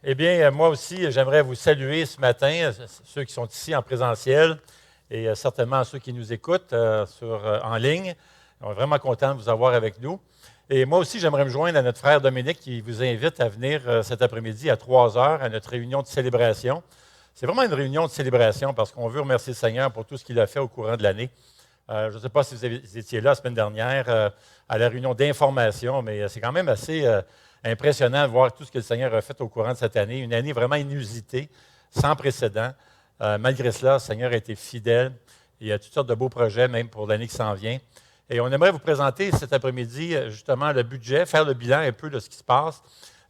Eh bien, moi aussi, j'aimerais vous saluer ce matin, ceux qui sont ici en présentiel et certainement ceux qui nous écoutent en ligne. On est vraiment content de vous avoir avec nous. Et moi aussi, j'aimerais me joindre à notre frère Dominique qui vous invite à venir cet après-midi à 3 heures à notre réunion de célébration. C'est vraiment une réunion de célébration parce qu'on veut remercier le Seigneur pour tout ce qu'il a fait au courant de l'année. Je ne sais pas si vous étiez là la semaine dernière à la réunion d'information, mais c'est quand même assez impressionnant de voir tout ce que le Seigneur a fait au courant de cette année. Une année vraiment inusitée, sans précédent. Malgré cela, le Seigneur a été fidèle. Il y a toutes sortes de beaux projets, même pour l'année qui s'en vient. Et on aimerait vous présenter cet après-midi, justement, le budget, faire le bilan un peu de ce qui se passe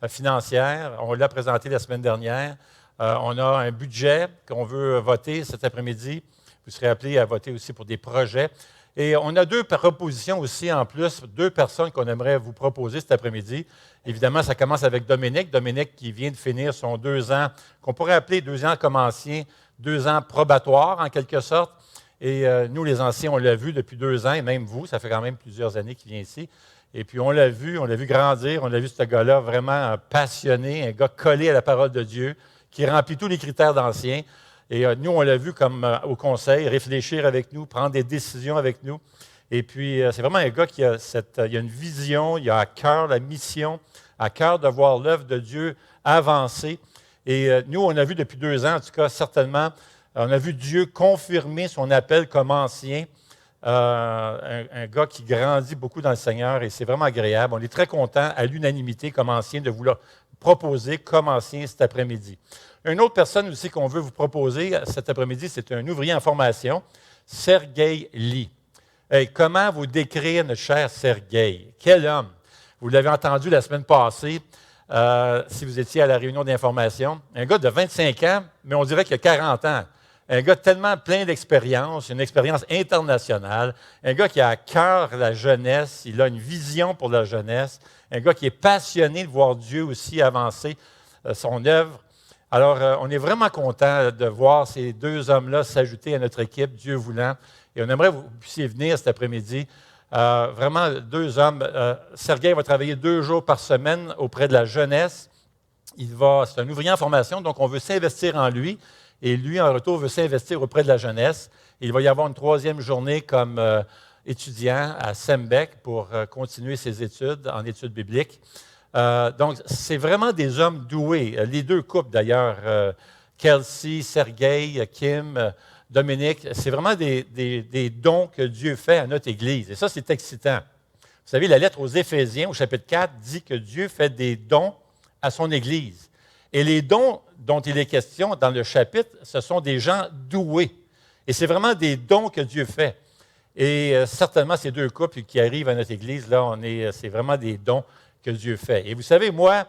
financière. On l'a présenté la semaine dernière. On a un budget qu'on veut voter cet après-midi. Vous serez appelés à voter aussi pour des projets. Et on a 2 propositions aussi en plus, 2 personnes qu'on aimerait vous proposer cet après-midi. Évidemment, ça commence avec Dominique. Dominique qui vient de finir son 2 ans, qu'on pourrait appeler 2 ans comme ancien, 2 ans probatoires en quelque sorte. Et nous, les anciens, on l'a vu depuis 2 ans, et même vous, ça fait quand même plusieurs années qu'il vient ici. Et puis on l'a vu grandir, on a vu ce gars-là vraiment passionné, un gars collé à la parole de Dieu, qui remplit tous les critères d'anciens. Et nous, on l'a vu comme au conseil, réfléchir avec nous, prendre des décisions avec nous. Et puis, c'est vraiment un gars qui a il a une vision, il a à cœur la mission, à cœur de voir l'œuvre de Dieu avancer. Et nous, on a vu depuis 2 ans, en tout cas, certainement, on a vu Dieu confirmer son appel comme ancien. Un gars qui grandit beaucoup dans le Seigneur et c'est vraiment agréable. On est très content à l'unanimité comme ancien de vous le proposer comme ancien cet après-midi. Une autre personne aussi qu'on veut vous proposer cet après-midi, c'est un ouvrier en formation, Sergei Lee. Hey, comment vous décrire notre cher Sergei? Quel homme! Vous l'avez entendu la semaine passée, si vous étiez à la réunion d'information. Un gars de 25 ans, mais on dirait qu'il a 40 ans. Un gars tellement plein d'expérience, une expérience internationale. Un gars qui a à cœur la jeunesse, il a une vision pour la jeunesse. Un gars qui est passionné de voir Dieu aussi avancer son œuvre. Alors, on est vraiment content de voir ces 2 hommes-là s'ajouter à notre équipe, Dieu voulant. Et on aimerait que vous puissiez venir cet après-midi. Vraiment, 2 hommes. Sergei va travailler 2 jours par semaine auprès de la jeunesse. C'est un ouvrier en formation, donc on veut s'investir en lui. Et lui, en retour, veut s'investir auprès de la jeunesse. Il va y avoir une 3e journée comme étudiant à Sembec pour continuer ses études en études bibliques. Donc, c'est vraiment des hommes doués. Les 2 couples, d'ailleurs, Kelsey, Sergei, Kim, Dominique, c'est vraiment des dons que Dieu fait à notre Église. Et ça, c'est excitant. Vous savez, la lettre aux Éphésiens, au chapitre 4, dit que Dieu fait des dons à son Église. Et les dons dont il est question dans le chapitre, ce sont des gens doués. Et c'est vraiment des dons que Dieu fait. Et certainement, ces 2 couples qui arrivent à notre Église, là, c'est vraiment des dons que Dieu fait. Et vous savez, moi,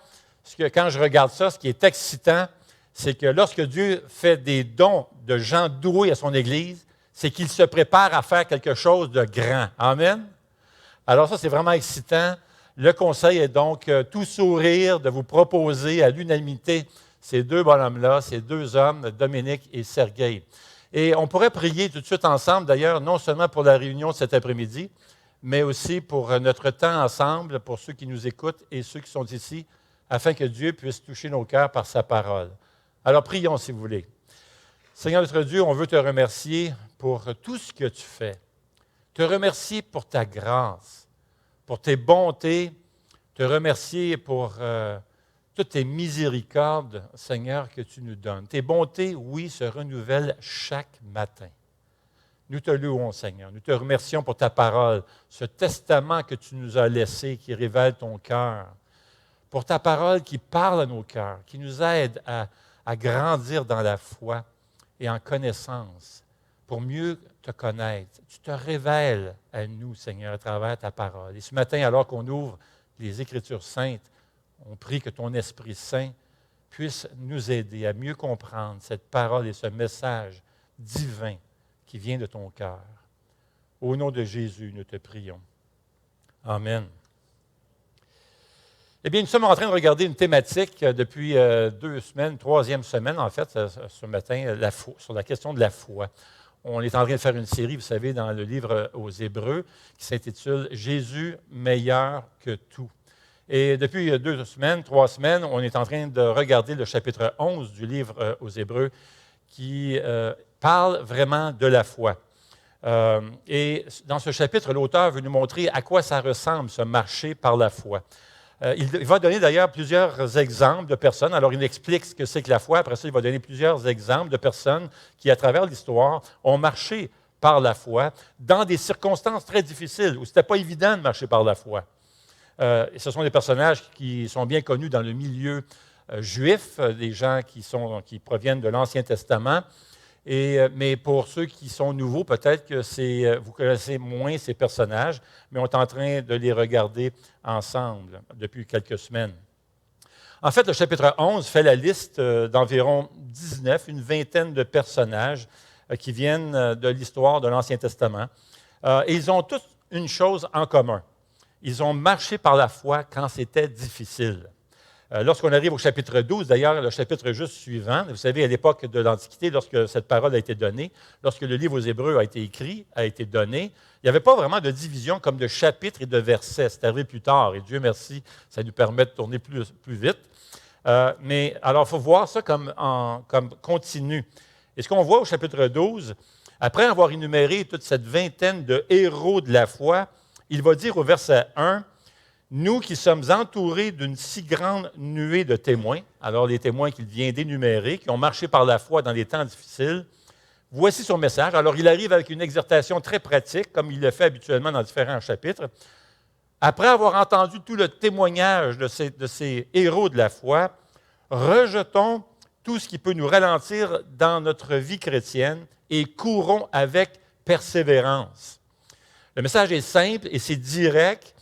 quand je regarde ça, ce qui est excitant, c'est que lorsque Dieu fait des dons de gens doués à son Église, c'est qu'il se prépare à faire quelque chose de grand. Amen? Alors ça, c'est vraiment excitant. Le conseil est donc tout sourire de vous proposer à l'unanimité ces 2 bonhommes-là, ces 2 hommes, Dominique et Sergei. Et on pourrait prier tout de suite ensemble, d'ailleurs, non seulement pour la réunion de cet après-midi, mais aussi pour notre temps ensemble, pour ceux qui nous écoutent et ceux qui sont ici, afin que Dieu puisse toucher nos cœurs par sa parole. Alors, prions si vous voulez. Seigneur notre Dieu, on veut te remercier pour tout ce que tu fais. Te remercier pour ta grâce, pour tes bontés, te remercier pour toutes tes miséricordes, Seigneur, que tu nous donnes. Tes bontés, oui, se renouvellent chaque matin. Nous te louons, Seigneur. Nous te remercions pour ta parole, ce testament que tu nous as laissé, qui révèle ton cœur. Pour ta parole qui parle à nos cœurs, qui nous aide à grandir dans la foi et en connaissance, pour mieux te connaître. Tu te révèles à nous, Seigneur, à travers ta parole. Et ce matin, alors qu'on ouvre les Écritures saintes, on prie que ton Esprit Saint puisse nous aider à mieux comprendre cette parole et ce message divin qui vient de ton cœur. Au nom de Jésus, nous te prions. Amen. Eh bien, nous sommes en train de regarder une thématique depuis 2 semaines, 3e semaine en fait, ce matin, sur la question de la foi. On est en train de faire une série, vous savez, dans le livre aux Hébreux, qui s'intitule « Jésus meilleur que tout ». Et depuis 2 semaines, 3 semaines, on est en train de regarder le chapitre 11 du livre aux Hébreux, qui parle vraiment de la foi. Et dans ce chapitre, l'auteur veut nous montrer à quoi ça ressemble, ce marcher par la foi. Il va donner d'ailleurs plusieurs exemples de personnes. Alors, il explique ce que c'est que la foi. Après ça, il va donner plusieurs exemples de personnes qui, à travers l'histoire, ont marché par la foi dans des circonstances très difficiles où ce n'était pas évident de marcher par la foi. Et ce sont des personnages qui sont bien connus dans le milieu juif, des gens qui proviennent de l'Ancien Testament. Mais pour ceux qui sont nouveaux, peut-être que vous connaissez moins ces personnages, mais on est en train de les regarder ensemble depuis quelques semaines. En fait, le chapitre 11 fait la liste d'environ 19, une vingtaine de personnages qui viennent de l'histoire de l'Ancien Testament. Et ils ont tous une chose en commun. Ils ont marché par la foi quand c'était difficile. Lorsqu'on arrive au chapitre 12, d'ailleurs, le chapitre juste suivant, vous savez, à l'époque de l'Antiquité, lorsque cette parole a été donnée, lorsque le livre aux Hébreux a été écrit, a été donné, il n'y avait pas vraiment de division comme de chapitres et de versets. C'est arrivé plus tard, et Dieu merci, ça nous permet de tourner plus vite. Mais alors, il faut voir ça comme continu. Et ce qu'on voit au chapitre 12, après avoir énuméré toute cette vingtaine de héros de la foi, il va dire au verset 1, « Nous qui sommes entourés d'une si grande nuée de témoins, alors les témoins qu'il vient d'énumérer, qui ont marché par la foi dans les temps difficiles, voici son message. » Alors il arrive avec une exhortation très pratique, comme il le fait habituellement dans différents chapitres. Après avoir entendu tout le témoignage de ces héros de la foi, rejetons tout ce qui peut nous ralentir dans notre vie chrétienne et courons avec persévérance. Le message est simple et c'est direct.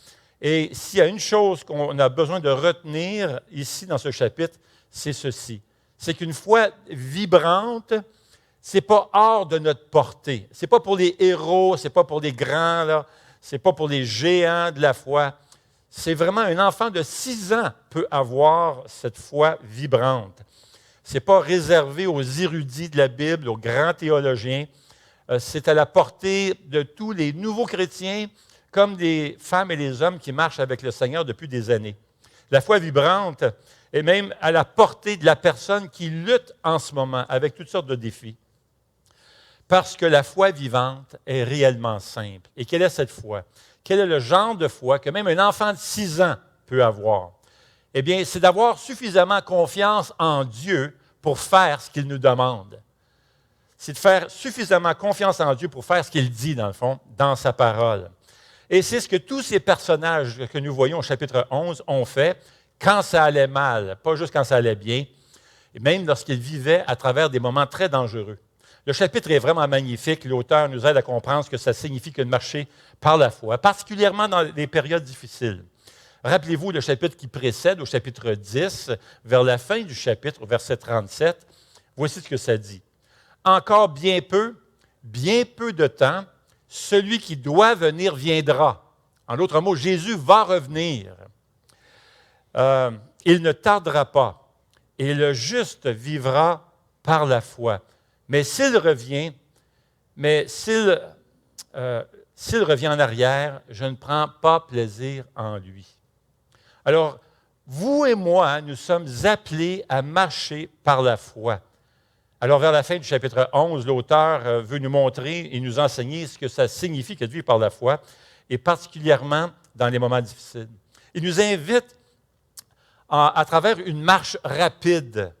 Et s'il y a une chose qu'on a besoin de retenir ici dans ce chapitre, c'est ceci. C'est qu'une foi vibrante, ce n'est pas hors de notre portée. Ce n'est pas pour les héros, ce n'est pas pour les grands, ce n'est pas pour les géants de la foi. C'est vraiment un enfant de 6 ans peut avoir cette foi vibrante. Ce n'est pas réservé aux érudits de la Bible, aux grands théologiens. C'est à la portée de tous les nouveaux chrétiens, comme des femmes et les hommes qui marchent avec le Seigneur depuis des années. La foi vibrante est même à la portée de la personne qui lutte en ce moment avec toutes sortes de défis. Parce que la foi vivante est réellement simple. Et quelle est cette foi? Quel est le genre de foi que même un enfant de 6 ans peut avoir? Eh bien, c'est d'avoir suffisamment confiance en Dieu pour faire ce qu'il nous demande. C'est de faire suffisamment confiance en Dieu pour faire ce qu'il dit, dans le fond, dans sa parole. Et c'est ce que tous ces personnages que nous voyons au chapitre 11 ont fait quand ça allait mal, pas juste quand ça allait bien, et même lorsqu'ils vivaient à travers des moments très dangereux. Le chapitre est vraiment magnifique. L'auteur nous aide à comprendre ce que ça signifie que de marcher par la foi, particulièrement dans les périodes difficiles. Rappelez-vous le chapitre qui précède, au chapitre 10, vers la fin du chapitre, au verset 37, voici ce que ça dit. « Encore bien peu de temps, celui qui doit venir viendra. » En d'autres mots, Jésus va revenir. Il ne tardera pas, et le juste vivra par la foi. Mais s'il revient en arrière, je ne prends pas plaisir en lui. Alors, vous et moi, nous sommes appelés à marcher par la foi. Alors, vers la fin du chapitre 11, l'auteur veut nous montrer et nous enseigner ce que ça signifie que de vivre par la foi, et particulièrement dans les moments difficiles. Il nous invite à travers une marche rapide,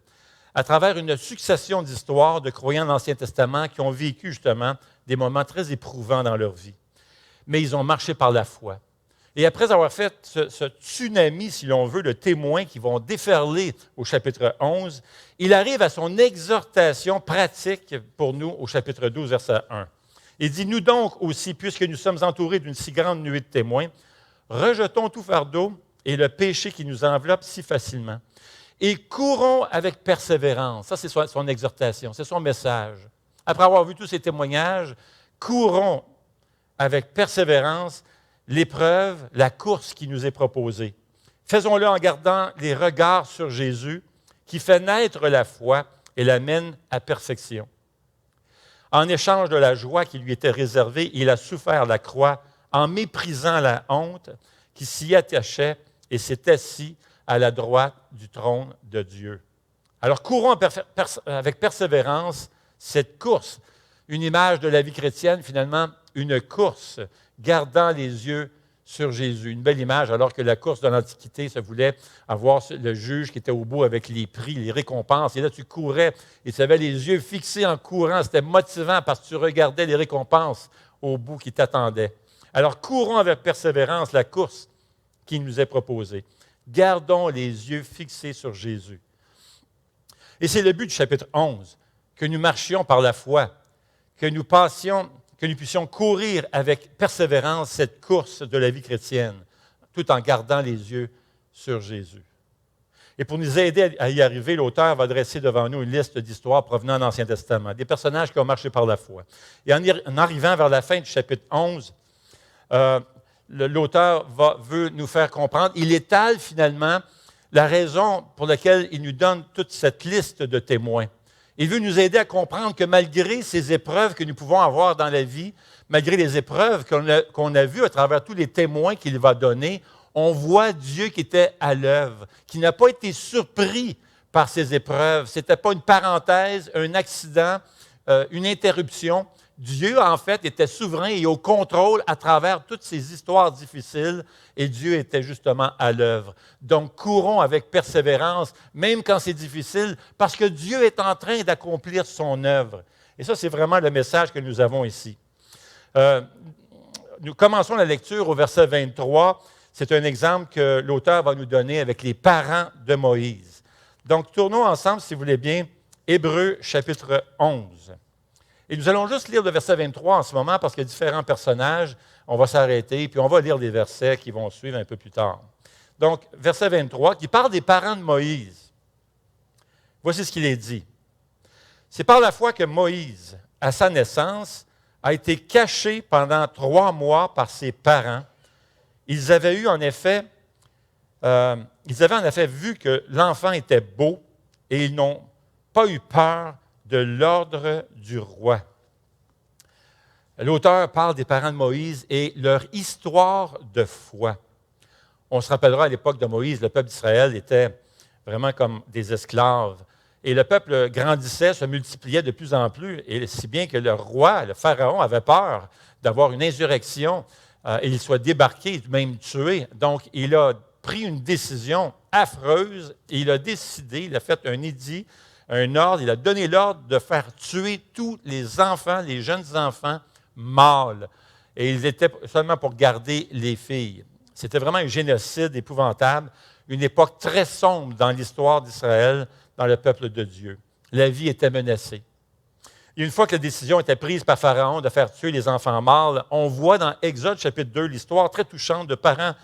à travers une succession d'histoires de croyants de l'Ancien Testament qui ont vécu justement des moments très éprouvants dans leur vie. Mais ils ont marché par la foi. Et après avoir fait ce tsunami, si l'on veut, de témoins qui vont déferler au chapitre 11, il arrive à son exhortation pratique pour nous au chapitre 12, verset 1. Il dit, « Nous donc aussi, puisque nous sommes entourés d'une si grande nuée de témoins, rejetons tout fardeau et le péché qui nous enveloppe si facilement, et courons avec persévérance. » Ça, c'est son exhortation, c'est son message. Après avoir vu tous ces témoignages, courons avec persévérance l'épreuve, la course qui nous est proposée. Faisons-le en gardant les regards sur Jésus, qui fait naître la foi et la mène à perfection. En échange de la joie qui lui était réservée, il a souffert la croix en méprisant la honte qui s'y attachait et s'est assis à la droite du trône de Dieu. Alors, courons avec persévérance cette course, une image de la vie chrétienne, finalement, une course, gardant les yeux sur Jésus. Une belle image, alors que la course de l'Antiquité se voulait avoir le juge qui était au bout avec les prix, les récompenses. Et là, tu courais et tu avais les yeux fixés en courant. C'était motivant parce que tu regardais les récompenses au bout qui t'attendaient. Alors, courons avec persévérance la course qui nous est proposée. Gardons les yeux fixés sur Jésus. Et c'est le but du chapitre 11, que nous marchions par la foi, que nous puissions courir avec persévérance cette course de la vie chrétienne, tout en gardant les yeux sur Jésus. Et pour nous aider à y arriver, l'auteur va dresser devant nous une liste d'histoires provenant de l'Ancien Testament, des personnages qui ont marché par la foi. Et en arrivant vers la fin du chapitre 11, l'auteur veut nous faire comprendre, il étale finalement la raison pour laquelle il nous donne toute cette liste de témoins. Il veut nous aider à comprendre que malgré ces épreuves que nous pouvons avoir dans la vie, malgré les épreuves qu'on a vues à travers tous les témoins qu'il va donner, on voit Dieu qui était à l'œuvre, qui n'a pas été surpris par ces épreuves. Ce n'était pas une parenthèse, un accident, une interruption. Dieu, en fait, était souverain et au contrôle à travers toutes ces histoires difficiles, et Dieu était justement à l'œuvre. Donc, courons avec persévérance, même quand c'est difficile, parce que Dieu est en train d'accomplir son œuvre. Et ça, c'est vraiment le message que nous avons ici. Nous commençons la lecture au verset 23. C'est un exemple que l'auteur va nous donner avec les parents de Moïse. Donc, tournons ensemble, si vous voulez bien, Hébreux chapitre 11. Et nous allons juste lire le verset 23 en ce moment parce qu'il y a différents personnages. On va s'arrêter, puis on va lire les versets qui vont suivre un peu plus tard. Donc, verset 23, qui parle des parents de Moïse. Voici ce qu'il est dit. C'est par la foi que Moïse, à sa naissance, a été caché pendant 3 mois par ses parents. Ils avaient en effet vu que l'enfant était beau et ils n'ont pas eu peur de l'ordre du roi. L'auteur parle des parents de Moïse et leur histoire de foi. On se rappellera à l'époque de Moïse, le peuple d'Israël était vraiment comme des esclaves. Et le peuple grandissait, se multipliait de plus en plus, et si bien que le roi, le pharaon, avait peur d'avoir une insurrection et il soit débarqué, même tué. Donc, il a pris une décision affreuse et il a décidé, il a fait un édit, un ordre, il a donné l'ordre de faire tuer tous les enfants, les jeunes enfants mâles. Et ils étaient seulement pour garder les filles. C'était vraiment un génocide épouvantable, une époque très sombre dans l'histoire d'Israël, dans le peuple de Dieu. La vie était menacée. Et une fois que la décision était prise par Pharaon de faire tuer les enfants mâles, on voit dans Exode chapitre 2 l'histoire très touchante des parents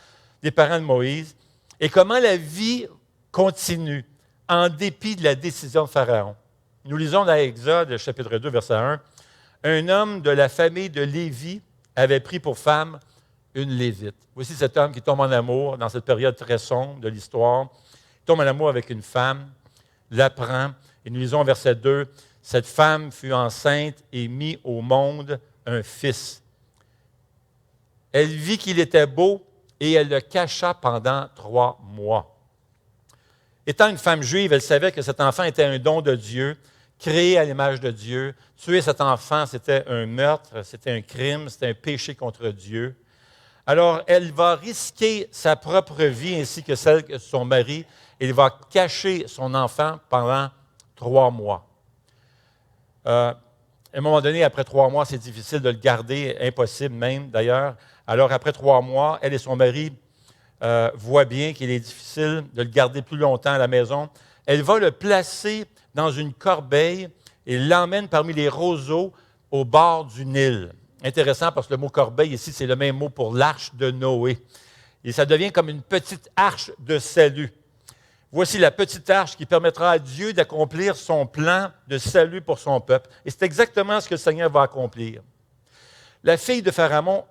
de Moïse et comment la vie continue en dépit de la décision de Pharaon. Nous lisons dans Exode chapitre 2 verset 1, « Un homme de la famille de Lévi avait pris pour femme une Lévite. » Voici cet homme qui tombe en amour dans cette période très sombre de l'histoire. Il tombe en amour avec une femme, l'apprend, et nous lisons verset 2, « Cette femme fut enceinte et mit au monde un fils. Elle vit qu'il était beau et elle le cacha pendant 3 mois. Étant une femme juive, elle savait que cet enfant était un don de Dieu, créé à l'image de Dieu. Tuer cet enfant, c'était un meurtre, c'était un crime, c'était un péché contre Dieu. Alors, elle va risquer sa propre vie ainsi que celle de son mari. Elle va cacher son enfant pendant 3 mois. À un moment donné, après 3 mois, c'est difficile de le garder, impossible même d'ailleurs. Alors, après 3 mois, elle et son mari voit bien qu'il est difficile de le garder plus longtemps à la maison. Elle va le placer dans une corbeille et l'emmène parmi les roseaux au bord du Nil. Intéressant parce que le mot corbeille ici, c'est le même mot pour l'arche de Noé. Et ça devient comme une petite arche de salut. Voici la petite arche qui permettra à Dieu d'accomplir son plan de salut pour son peuple. Et c'est exactement ce que le Seigneur va accomplir. La fille de Pharaon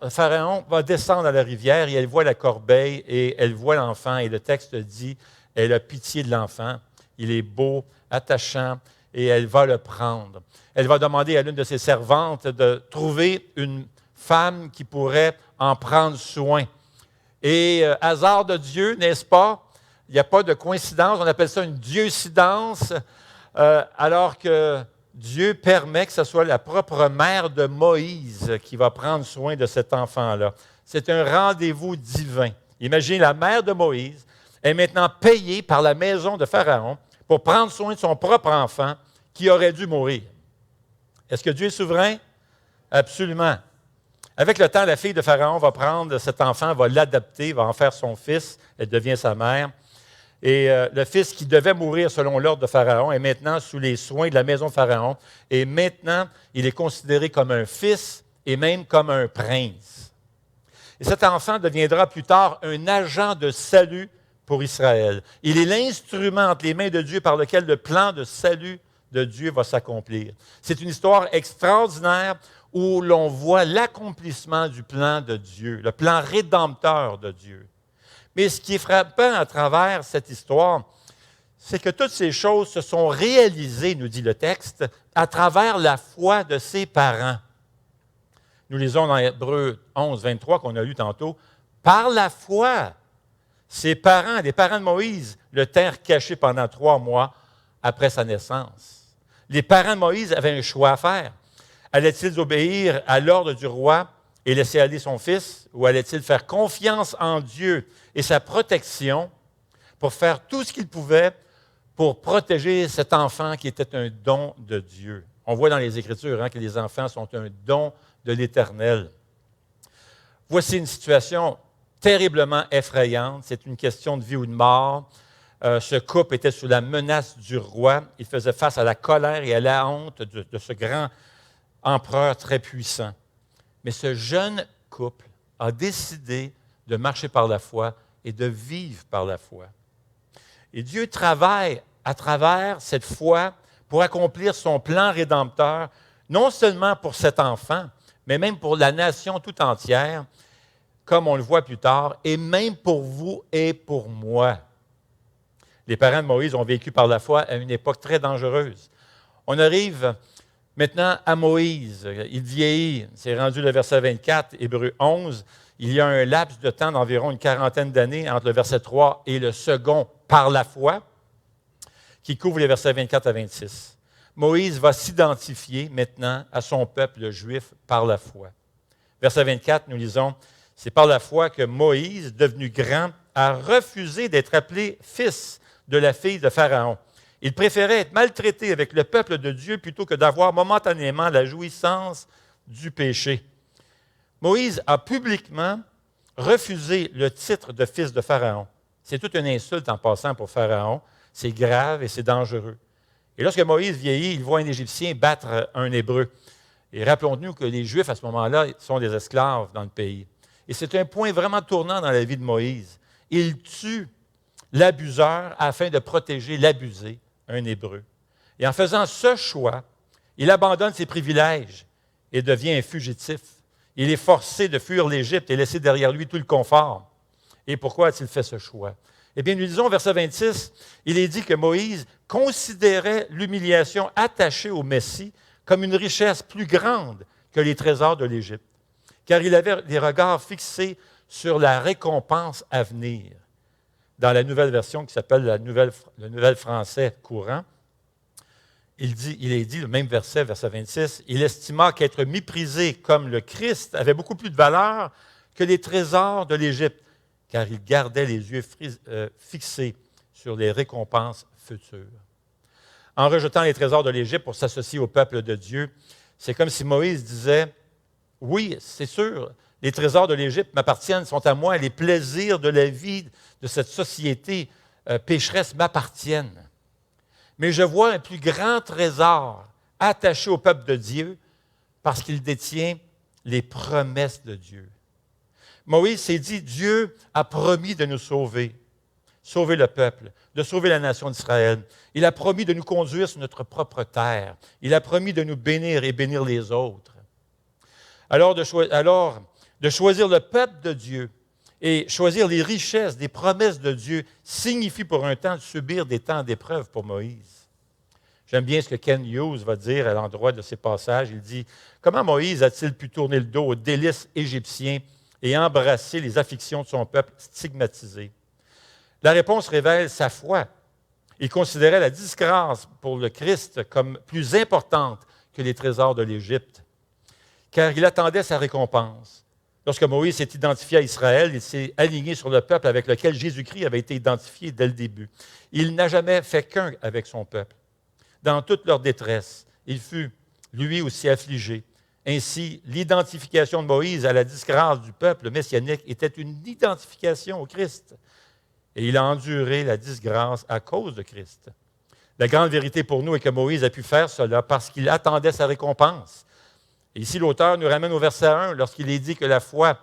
va descendre à la rivière et elle voit la corbeille et elle voit l'enfant. Et le texte dit, elle a pitié de l'enfant. Il est beau, attachant. et elle va le prendre. Elle va demander à l'une de ses servantes de trouver une femme qui pourrait en prendre soin. Et hasard de Dieu, n'est-ce pas? Il n'y a pas de coïncidence, on appelle ça une dieucidence, alors que Dieu permet que ce soit la propre mère de Moïse qui va prendre soin de cet enfant-là. C'est un rendez-vous divin. Imaginez, la mère de Moïse est maintenant payée par la maison de Pharaon pour prendre soin de son propre enfant qui aurait dû mourir. Est-ce que Dieu est souverain? Absolument. Avec le temps, la fille de Pharaon va prendre cet enfant, va l'adopter, va en faire son fils, elle devient sa mère. Et le fils qui devait mourir selon l'ordre de Pharaon est maintenant sous les soins de la maison de Pharaon. Et maintenant, il est considéré comme un fils et même comme un prince. Et cet enfant deviendra plus tard un agent de salut pour Israël. Il est l'instrument entre les mains de Dieu par lequel le plan de salut de Dieu va s'accomplir. C'est une histoire extraordinaire où l'on voit l'accomplissement du plan de Dieu, le plan rédempteur de Dieu. Mais ce qui est frappant à travers cette histoire, c'est que toutes ces choses se sont réalisées, nous dit le texte, à travers la foi de ses parents. Nous lisons dans Hébreux 11, 23 qu'on a lu tantôt. Par la foi, ses parents, les parents de Moïse, le tinrent caché pendant 3 mois après sa naissance. Les parents de Moïse avaient un choix à faire. Allaient-ils obéir à l'ordre du roi et laisser aller son fils, ou allaient-ils faire confiance en Dieu et sa protection pour faire tout ce qu'ils pouvaient pour protéger cet enfant qui était un don de Dieu? On voit dans les Écritures que les enfants sont un don de l'Éternel. Voici une situation terriblement effrayante. C'est une question de vie ou de mort. Ce couple était sous la menace du roi. Il faisait face à la colère et à la honte de ce grand empereur très puissant. Mais ce jeune couple a décidé de marcher par la foi et de vivre par la foi. Et Dieu travaille à travers cette foi pour accomplir son plan rédempteur, non seulement pour cet enfant, mais même pour la nation tout entière, comme on le voit plus tard, et même pour vous et pour moi. Les parents de Moïse ont vécu par la foi à une époque très dangereuse. On arrive maintenant à Moïse. Il vieillit, c'est rendu le verset 24, Hébreux 11. Il y a un laps de temps d'environ une quarantaine d'années entre le verset 3 et le second, par la foi, qui couvre les versets 24 à 26. Moïse va s'identifier maintenant à son peuple juif par la foi. Verset 24, nous lisons, « C'est par la foi que Moïse, devenu grand, a refusé d'être appelé fils de la fille de Pharaon. Il préférait être maltraité avec le peuple de Dieu plutôt que d'avoir momentanément la jouissance du péché. » Moïse a publiquement refusé le titre de fils de Pharaon. C'est toute une insulte en passant pour Pharaon. C'est grave et c'est dangereux. Et lorsque Moïse vieillit, il voit un Égyptien battre un Hébreu. Et rappelons-nous que les Juifs, à ce moment-là, sont des esclaves dans le pays. Et c'est un point vraiment tournant dans la vie de Moïse. Il tue l'abuseur afin de protéger l'abusé, un Hébreu. Et en faisant ce choix, il abandonne ses privilèges et devient un fugitif. Il est forcé de fuir l'Égypte et laisser derrière lui tout le confort. Et pourquoi a-t-il fait ce choix? Eh bien, nous lisons au verset 26, il est dit que Moïse considérait l'humiliation attachée au Messie comme une richesse plus grande que les trésors de l'Égypte, car il avait les regards fixés sur la récompense à venir. Dans la nouvelle version qui s'appelle le Nouvel Français courant, il est dit, le même verset, verset 26, il estima qu'être méprisé comme le Christ avait beaucoup plus de valeur que les trésors de l'Égypte, car il gardait les yeux fixés sur les récompenses futures. En rejetant les trésors de l'Égypte pour s'associer au peuple de Dieu, c'est comme si Moïse disait, « Oui, c'est sûr, les trésors de l'Égypte m'appartiennent, sont à moi, les plaisirs de la vie de cette société pécheresse m'appartiennent. Mais je vois un plus grand trésor attaché au peuple de Dieu parce qu'il détient les promesses de Dieu. » Moïse s'est dit, Dieu a promis de nous sauver, sauver le peuple, de sauver la nation d'Israël. Il a promis de nous conduire sur notre propre terre. Il a promis de nous bénir et bénir les autres. Alors de choisir le peuple de Dieu et choisir les richesses des promesses de Dieu signifie pour un temps de subir des temps d'épreuve pour Moïse. J'aime bien ce que Ken Hughes va dire à l'endroit de ces passages. Il dit « Comment Moïse a-t-il pu tourner le dos aux délices égyptiens et embrasser les afflictions de son peuple stigmatisé? » La réponse révèle sa foi. Il considérait la disgrâce pour le Christ comme plus importante que les trésors de l'Égypte, car il attendait sa récompense. Lorsque Moïse s'est identifié à Israël, il s'est aligné sur le peuple avec lequel Jésus-Christ avait été identifié dès le début. Il n'a jamais fait qu'un avec son peuple. Dans toute leur détresse, il fut lui aussi affligé. Ainsi, l'identification de Moïse à la disgrâce du peuple messianique était une identification au Christ. Et il a enduré la disgrâce à cause de Christ. La grande vérité pour nous est que Moïse a pu faire cela parce qu'il attendait sa récompense. Et ici, l'auteur nous ramène au verset 1 lorsqu'il est dit que la foi,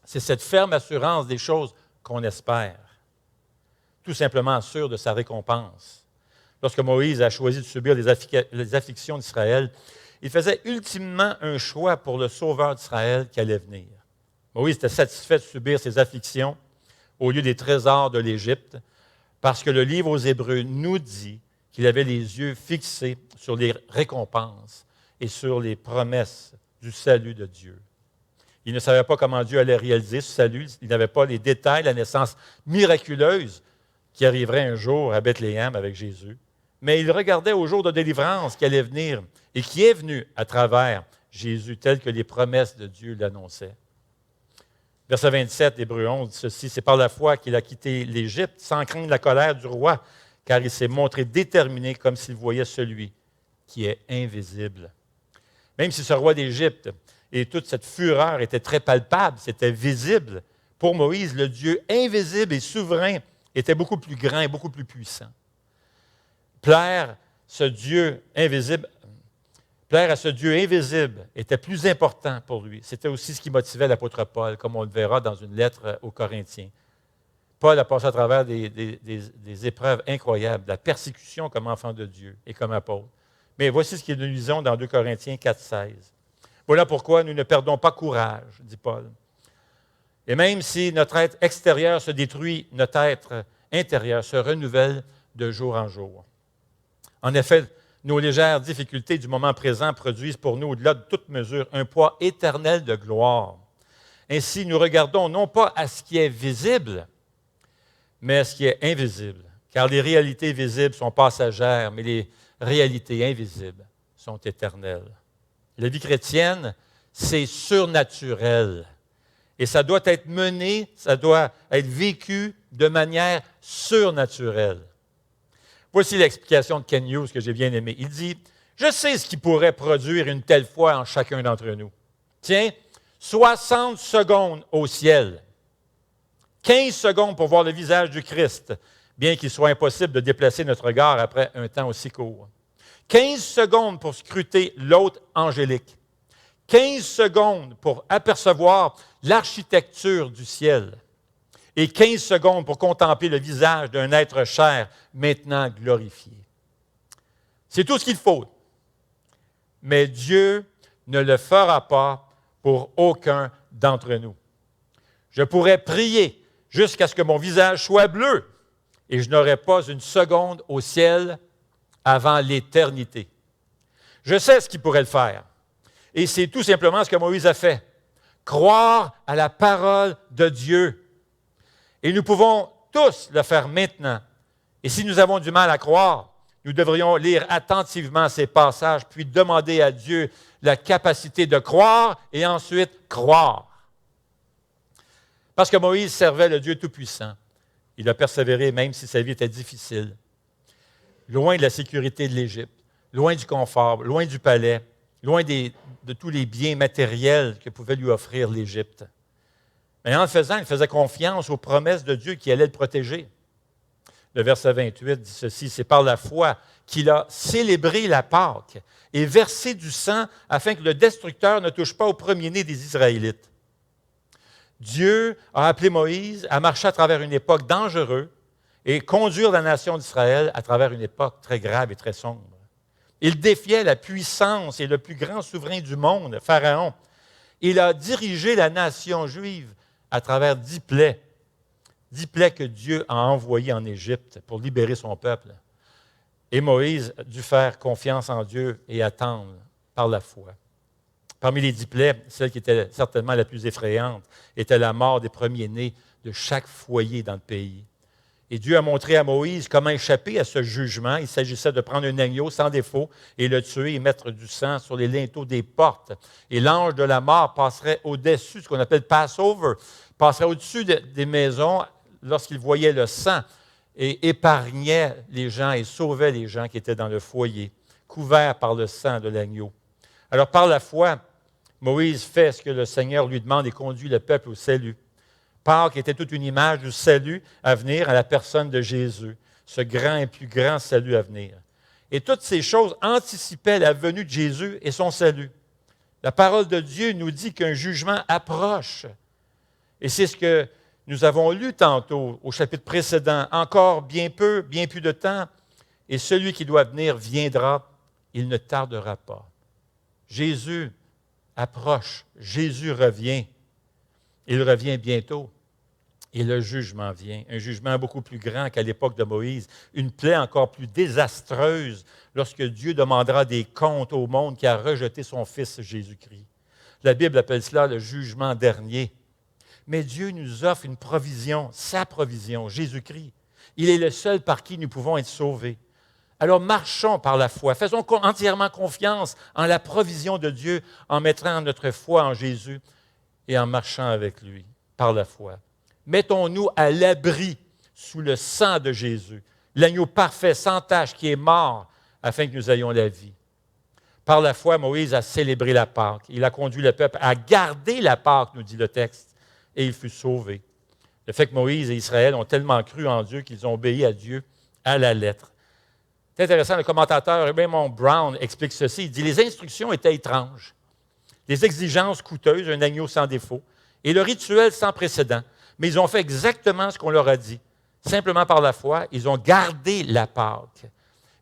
c'est cette ferme assurance des choses qu'on espère. Tout simplement sûr de sa récompense. Lorsque Moïse a choisi de subir les afflictions d'Israël, il faisait ultimement un choix pour le sauveur d'Israël qui allait venir. Moïse était satisfait de subir ces afflictions au lieu des trésors de l'Égypte, parce que le livre aux Hébreux nous dit qu'il avait les yeux fixés sur les récompenses et sur les promesses du salut de Dieu. Il ne savait pas comment Dieu allait réaliser ce salut. Il n'avait pas les détails, la naissance miraculeuse qui arriverait un jour à Bethléem avec Jésus. Mais il regardait au jour de délivrance qui allait venir et qui est venu à travers Jésus, tel que les promesses de Dieu l'annonçaient. Verset 27 d'Hébreux 11 dit ceci, « C'est par la foi qu'il a quitté l'Égypte sans craindre la colère du roi, car il s'est montré déterminé comme s'il voyait celui qui est invisible. » Même si ce roi d'Égypte et toute cette fureur était très palpable, c'était visible, pour Moïse, le Dieu invisible et souverain était beaucoup plus grand et beaucoup plus puissant. Plaire à ce Dieu invisible était plus important pour lui. C'était aussi ce qui motivait l'apôtre Paul, comme on le verra dans une lettre aux Corinthiens. Paul a passé à travers des épreuves incroyables, de la persécution comme enfant de Dieu et comme apôtre. Mais voici ce que nous lisons dans 2 Corinthiens 4,16. « Voilà pourquoi nous ne perdons pas courage, dit Paul. Et même si notre être extérieur se détruit, notre être intérieur se renouvelle de jour en jour. En effet, nos légères difficultés du moment présent produisent pour nous, au-delà de toute mesure, un poids éternel de gloire. Ainsi, nous regardons non pas à ce qui est visible, mais à ce qui est invisible. Car les réalités visibles sont passagères, mais les réalités invisibles sont éternelles. La vie chrétienne, c'est surnaturel. Et ça doit être mené, ça doit être vécu de manière surnaturelle. Voici l'explication de Ken Hughes que j'ai bien aimée. Il dit, « Je sais ce qui pourrait produire une telle foi en chacun d'entre nous. Tiens, 60 secondes au ciel, 15 secondes pour voir le visage du Christ, bien qu'il soit impossible de déplacer notre regard après un temps aussi court. 15 secondes pour scruter l'hôte angélique. 15 secondes pour apercevoir l'architecture du ciel. Et 15 secondes pour contempler le visage d'un être cher, maintenant glorifié. C'est tout ce qu'il faut. Mais Dieu ne le fera pas pour aucun d'entre nous. Je pourrais prier jusqu'à ce que mon visage soit bleu et je n'aurai pas une seconde au ciel avant l'éternité. Je sais ce qui pourrait le faire. Et c'est tout simplement ce que Moïse a fait. Croire à la parole de Dieu. Et nous pouvons tous le faire maintenant. Et si nous avons du mal à croire, nous devrions lire attentivement ces passages, puis demander à Dieu la capacité de croire et ensuite croire. Parce que Moïse servait le Dieu Tout-Puissant. Il a persévéré même si sa vie était difficile. Loin de la sécurité de l'Égypte, loin du confort, loin du palais, loin de tous les biens matériels que pouvait lui offrir l'Égypte. Mais en le faisant, il faisait confiance aux promesses de Dieu qui allaient le protéger. Le verset 28 dit ceci, « C'est par la foi qu'il a célébré la Pâque et versé du sang afin que le destructeur ne touche pas au premier-né des Israélites. » Dieu a appelé Moïse à marcher à travers une époque dangereuse et conduire la nation d'Israël à travers une époque très grave et très sombre. Il défiait la puissance et le plus grand souverain du monde, Pharaon. Il a dirigé la nation juive à travers 10 plaies que Dieu a envoyées en Égypte pour libérer son peuple. Et Moïse a dû faire confiance en Dieu et attendre par la foi. Parmi les 10 plaies, celle qui était certainement la plus effrayante était la mort des premiers-nés de chaque foyer dans le pays. Et Dieu a montré à Moïse comment échapper à ce jugement. Il s'agissait de prendre un agneau sans défaut et le tuer et mettre du sang sur les linteaux des portes. Et l'ange de la mort passerait au-dessus, ce qu'on appelle Passover, passerait au-dessus des maisons lorsqu'il voyait le sang et épargnait les gens et sauvait les gens qui étaient dans le foyer, couverts par le sang de l'agneau. Alors, par la foi, Moïse fait ce que le Seigneur lui demande et conduit le peuple au salut. Pâques était toute une image du salut à venir à la personne de Jésus, ce grand et plus grand salut à venir. Et toutes ces choses anticipaient la venue de Jésus et son salut. La parole de Dieu nous dit qu'un jugement approche. Et c'est ce que nous avons lu tantôt au chapitre précédent. Encore bien peu, bien plus de temps, et celui qui doit venir viendra, il ne tardera pas. Jésus approche, Jésus revient. Il revient bientôt. Et le jugement vient, un jugement beaucoup plus grand qu'à l'époque de Moïse, une plaie encore plus désastreuse lorsque Dieu demandera des comptes au monde qui a rejeté son Fils Jésus-Christ. La Bible appelle cela le jugement dernier. Mais Dieu nous offre une provision, sa provision, Jésus-Christ. Il est le seul par qui nous pouvons être sauvés. Alors marchons par la foi, faisons entièrement confiance en la provision de Dieu en mettant notre foi en Jésus et en marchant avec lui par la foi. Mettons-nous à l'abri sous le sang de Jésus, l'agneau parfait, sans tache, qui est mort, afin que nous ayons la vie. Par la foi, Moïse a célébré la Pâque. Il a conduit le peuple à garder la Pâque, nous dit le texte, et il fut sauvé. Le fait que Moïse et Israël ont tellement cru en Dieu qu'ils ont obéi à Dieu à la lettre. C'est intéressant, le commentateur Raymond Brown explique ceci. Il dit « Les instructions étaient étranges, les exigences coûteuses, un agneau sans défaut, et le rituel sans précédent. Mais ils ont fait exactement ce qu'on leur a dit. Simplement par la foi, ils ont gardé la Pâque.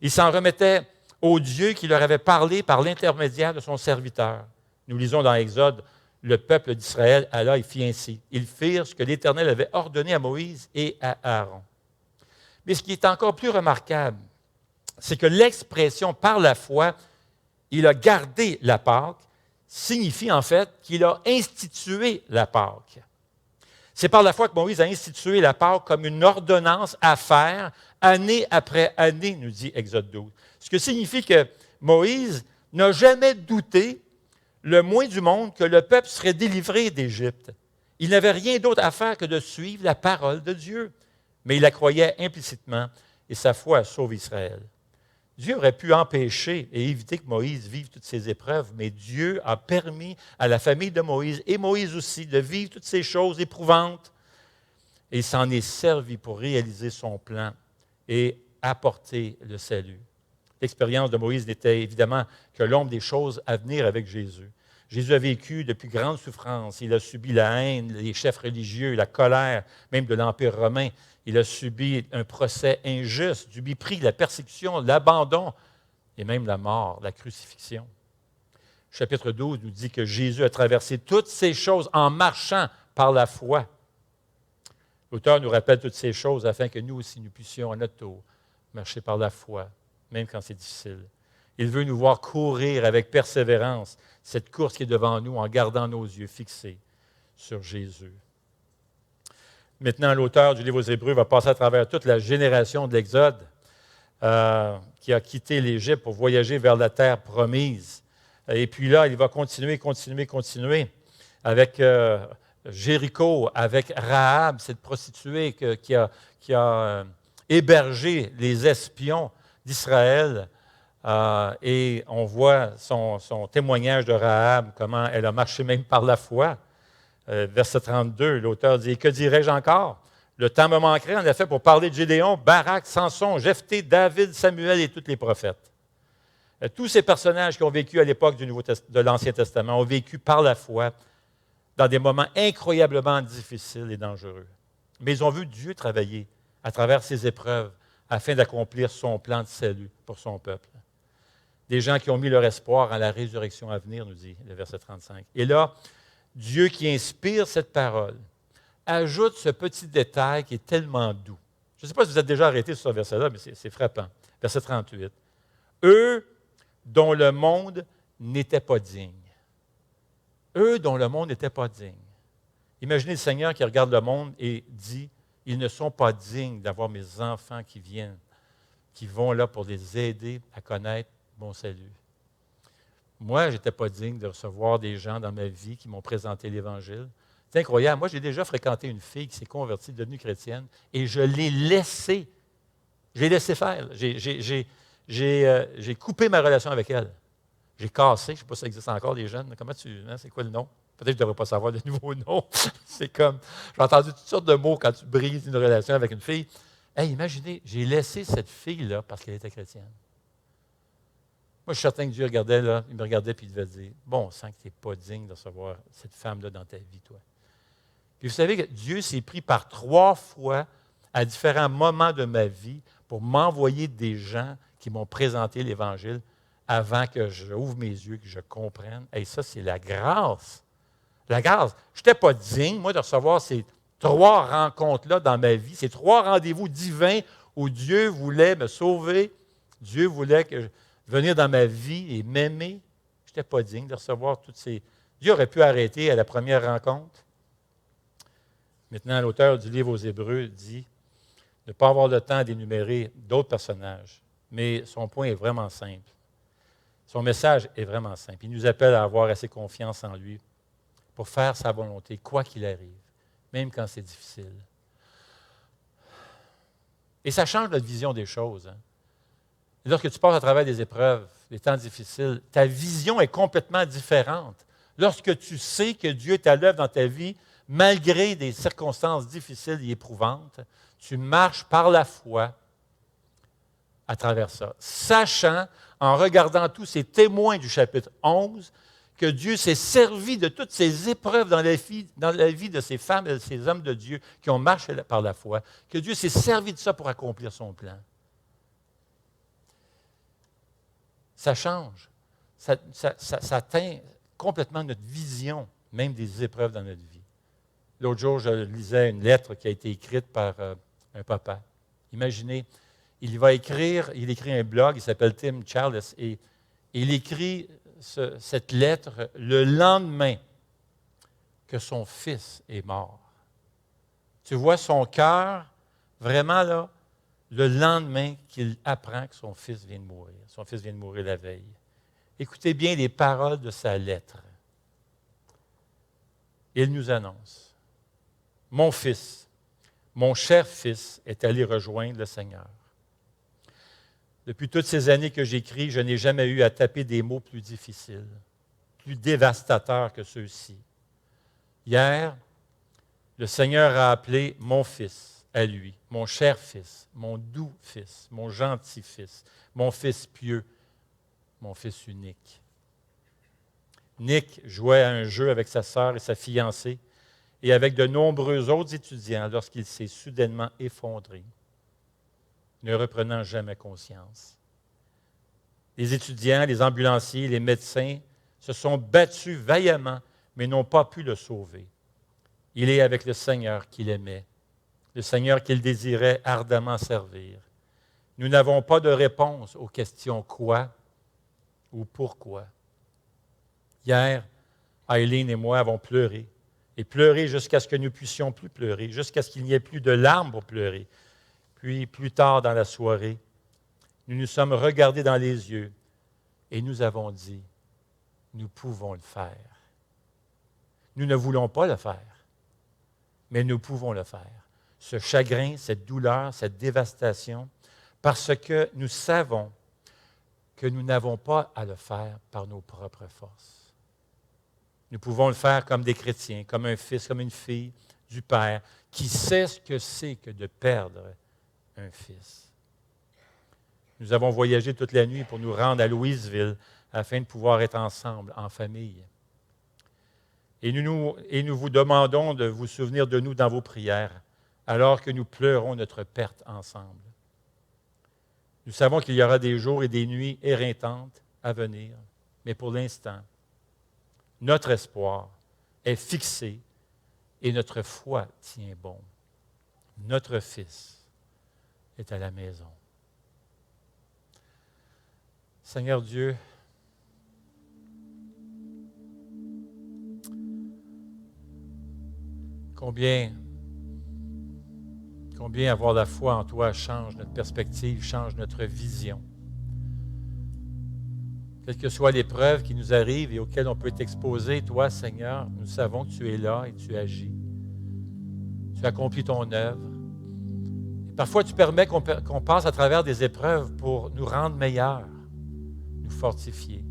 Ils s'en remettaient au Dieu qui leur avait parlé par l'intermédiaire de son serviteur. Nous lisons dans Exode, le peuple d'Israël alla et fit ainsi. Ils firent ce que l'Éternel avait ordonné à Moïse et à Aaron. Mais ce qui est encore plus remarquable, c'est que l'expression « par la foi », il a gardé la Pâque, signifie en fait qu'il a institué la Pâque. C'est par la foi que Moïse a institué la Pâque comme une ordonnance à faire année après année, nous dit Exode 12. Ce que signifie que Moïse n'a jamais douté, le moins du monde, que le peuple serait délivré d'Égypte. Il n'avait rien d'autre à faire que de suivre la parole de Dieu. Mais il la croyait implicitement et sa foi sauve Israël. Dieu aurait pu empêcher et éviter que Moïse vive toutes ces épreuves, mais Dieu a permis à la famille de Moïse, et Moïse aussi, de vivre toutes ces choses éprouvantes. Et il s'en est servi pour réaliser son plan et apporter le salut. L'expérience de Moïse n'était évidemment que l'ombre des choses à venir avec Jésus. Jésus a vécu de plus grandes souffrances. Il a subi la haine, les chefs religieux, la colère, même de l'Empire romain. Il a subi un procès injuste, du mépris, la persécution, l'abandon et même la mort, la crucifixion. Chapitre 12 nous dit que Jésus a traversé toutes ces choses en marchant par la foi. L'auteur nous rappelle toutes ces choses afin que nous aussi, nous puissions à notre tour marcher par la foi, même quand c'est difficile. Il veut nous voir courir avec persévérance cette course qui est devant nous en gardant nos yeux fixés sur Jésus. Maintenant, l'auteur du livre aux Hébreux va passer à travers toute la génération de l'Exode qui a quitté l'Égypte pour voyager vers la terre promise. Et puis là, il va continuer avec Jéricho, avec Rahab, cette prostituée qui a hébergé les espions d'Israël. Et on voit son témoignage de Rahab, comment elle a marché même par la foi. Verset 32, l'auteur dit « Que dirais-je encore? Le temps me manquerait en effet pour parler de Gédéon, Barak, Samson, Jephthé, David, Samuel et tous les prophètes. » Tous ces personnages qui ont vécu à l'époque de l'Ancien Testament ont vécu par la foi dans des moments incroyablement difficiles et dangereux. Mais ils ont vu Dieu travailler à travers ces épreuves afin d'accomplir son plan de salut pour son peuple. Des gens qui ont mis leur espoir en la résurrection à venir, nous dit le verset 35. Et là, Dieu qui inspire cette parole ajoute ce petit détail qui est tellement doux. Je ne sais pas si vous êtes déjà arrêté sur ce verset-là, mais c'est frappant. Verset 38. Eux dont le monde n'était pas digne. Eux dont le monde n'était pas digne. Imaginez le Seigneur qui regarde le monde et dit, ils ne sont pas dignes d'avoir mes enfants qui viennent, qui vont là pour les aider à connaître mon salut. Moi, je n'étais pas digne de recevoir des gens dans ma vie qui m'ont présenté l'Évangile. C'est incroyable. Moi, j'ai déjà fréquenté une fille qui s'est convertie, devenue chrétienne, et je l'ai laissée. J'ai laissé faire. J'ai coupé ma relation avec elle. J'ai cassé. Je ne sais pas si ça existe encore, les jeunes. Comment c'est quoi le nom? Peut-être que je ne devrais pas savoir le nouveau nom. C'est comme, j'ai entendu toutes sortes de mots quand tu brises une relation avec une fille. Hey, imaginez, j'ai laissé cette fille-là parce qu'elle était chrétienne. Moi, je suis certain que Dieu regardait là, il me regardait et il devait dire, bon, on sent que tu n'es pas digne de recevoir cette femme-là dans ta vie, toi. Puis vous savez que Dieu s'est pris par 3 fois à différents moments de ma vie pour m'envoyer des gens qui m'ont présenté l'Évangile avant que j'ouvre mes yeux, que je comprenne. Et ça, c'est la grâce. La grâce. Je n'étais pas digne, moi, de recevoir ces 3 rencontres-là dans ma vie, ces 3 rendez-vous divins où Dieu voulait me sauver, Dieu voulait venir dans ma vie et m'aimer. Je n'étais pas digne de recevoir toutes ces... Dieu aurait pu arrêter à la première rencontre. Maintenant, l'auteur du livre aux Hébreux dit ne pas avoir le temps d'énumérer d'autres personnages, mais son point est vraiment simple. Son message est vraiment simple. Il nous appelle à avoir assez confiance en lui pour faire sa volonté, quoi qu'il arrive, même quand c'est difficile. Et ça change notre vision des choses. Hein? Lorsque tu passes à travers des épreuves, des temps difficiles, ta vision est complètement différente. Lorsque tu sais que Dieu est à l'œuvre dans ta vie, malgré des circonstances difficiles et éprouvantes, tu marches par la foi à travers ça, sachant, en regardant tous ces témoins du chapitre 11, que Dieu s'est servi de toutes ces épreuves dans la vie de ces femmes et de ces hommes de Dieu qui ont marché par la foi, que Dieu s'est servi de ça pour accomplir son plan. Ça change. Ça teint complètement notre vision, même des épreuves dans notre vie. L'autre jour, je lisais une lettre qui a été écrite par un papa. Imaginez, il écrit un blog, il s'appelle Tim Charles, et il écrit cette lettre le lendemain que son fils est mort. Tu vois son cœur, vraiment là, le lendemain qu'il apprend que son fils vient de mourir. Son fils vient de mourir la veille. Écoutez bien les paroles de sa lettre. Il nous annonce, « Mon fils, mon cher fils est allé rejoindre le Seigneur. Depuis toutes ces années que j'écris, je n'ai jamais eu à taper des mots plus difficiles, plus dévastateurs que ceux-ci. Hier, le Seigneur a appelé mon fils à lui, mon cher fils, mon doux fils, mon gentil fils, mon fils pieux, mon fils unique. Nick jouait à un jeu avec sa sœur et sa fiancée et avec de nombreux autres étudiants lorsqu'il s'est soudainement effondré, ne reprenant jamais conscience. Les étudiants, les ambulanciers, les médecins se sont battus vaillamment, mais n'ont pas pu le sauver. Il est avec le Seigneur qu'il aimait, le Seigneur qu'il désirait ardemment servir. Nous n'avons pas de réponse aux questions « quoi » ou « pourquoi ». Hier, Eileen et moi avons pleuré, et pleuré jusqu'à ce que nous puissions plus pleurer, jusqu'à ce qu'il n'y ait plus de larmes pour pleurer. Puis, plus tard dans la soirée, nous nous sommes regardés dans les yeux et nous avons dit, nous pouvons le faire. Nous ne voulons pas le faire, mais nous pouvons le faire. Ce chagrin, cette douleur, cette dévastation, parce que nous savons que nous n'avons pas à le faire par nos propres forces. Nous pouvons le faire comme des chrétiens, comme un fils, comme une fille du Père, qui sait ce que c'est que de perdre un fils. Nous avons voyagé toute la nuit pour nous rendre à Louisville afin de pouvoir être ensemble, en famille. Et nous vous demandons de vous souvenir de nous dans vos prières, alors que nous pleurons notre perte ensemble. Nous savons qu'il y aura des jours et des nuits éreintantes à venir, mais pour l'instant, notre espoir est fixé et notre foi tient bon. Notre Fils est à la maison. Seigneur Dieu, combien avoir la foi en toi change notre perspective, change notre vision. Quelle que soit l'épreuve qui nous arrive et auquel on peut être exposé, toi, Seigneur, nous savons que tu es là et tu agis. Tu accomplis ton œuvre. Et parfois, tu permets qu'on passe à travers des épreuves pour nous rendre meilleurs, nous fortifier.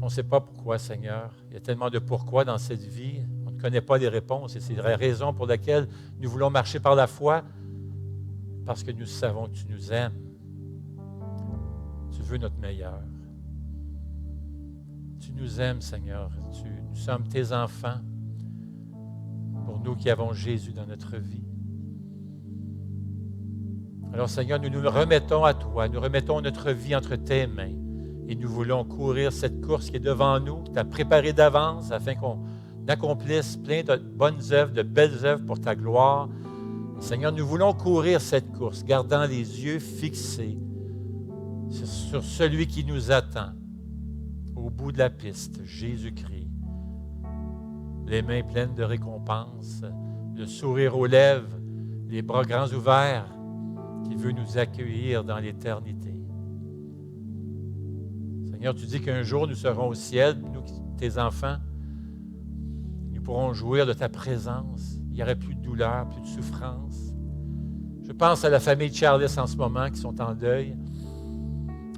On ne sait pas pourquoi, Seigneur. Il y a tellement de pourquoi dans cette vie. On ne connaît pas les réponses et c'est la raison pour laquelle nous voulons marcher par la foi, parce que nous savons que tu nous aimes. Tu veux notre meilleur. Tu nous aimes, Seigneur. Nous sommes tes enfants. Pour nous qui avons Jésus dans notre vie. Alors, Seigneur, nous nous remettons à toi. Nous remettons notre vie entre tes mains. Et nous voulons courir cette course qui est devant nous, que tu as préparée d'avance afin qu'on accomplisse plein de bonnes œuvres, de belles œuvres pour ta gloire. Seigneur, nous voulons courir cette course, gardant les yeux fixés sur celui qui nous attend, au bout de la piste, Jésus-Christ. Les mains pleines de récompenses, le sourire aux lèvres, les bras grands ouverts, qui veut nous accueillir dans l'éternité. Seigneur, tu dis qu'un jour nous serons au ciel, nous, tes enfants, nous pourrons jouir de ta présence. Il n'y aurait plus de douleur, plus de souffrance. Je pense à la famille Charles en ce moment qui sont en deuil.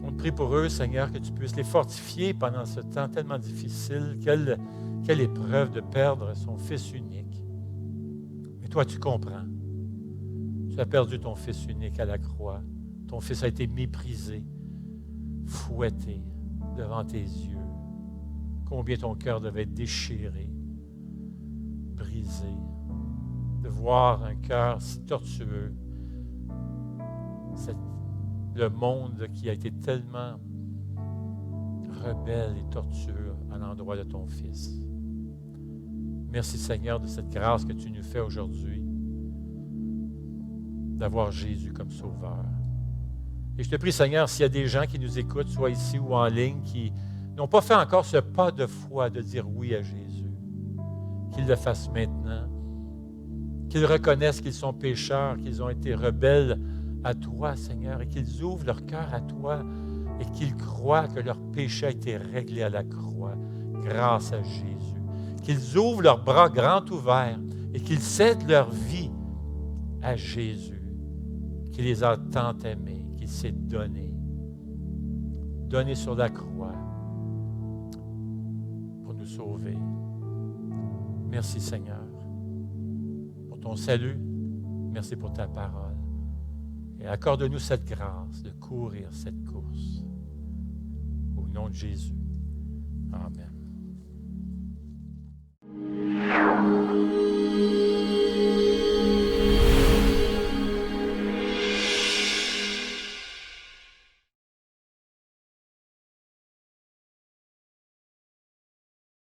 On te prie pour eux, Seigneur, que tu puisses les fortifier pendant ce temps tellement difficile. Quelle épreuve de perdre son fils unique. Mais toi, tu comprends. Tu as perdu ton fils unique à la croix. Ton fils a été méprisé, fouetté devant tes yeux. Combien ton cœur devait être déchiré, brisé, de voir un cœur si tortueux. Le monde qui a été tellement rebelle et tortueux à l'endroit de ton Fils. Merci Seigneur de cette grâce que tu nous fais aujourd'hui, d'avoir Jésus comme Sauveur. Et je te prie Seigneur, s'il y a des gens qui nous écoutent, soit ici ou en ligne, qui n'ont pas fait encore ce pas de foi de dire oui à Jésus, qu'ils le fassent maintenant, qu'ils reconnaissent qu'ils sont pécheurs, qu'ils ont été rebelles à toi, Seigneur, et qu'ils ouvrent leur cœur à toi et qu'ils croient que leur péché a été réglé à la croix grâce à Jésus. Qu'ils ouvrent leurs bras grands ouverts et qu'ils cèdent leur vie à Jésus, qui les a tant aimés, qu'il s'est donné sur la croix pour nous sauver. Merci, Seigneur, pour ton salut. Merci pour ta parole. Et accorde-nous cette grâce de courir cette course. Au nom de Jésus. Amen.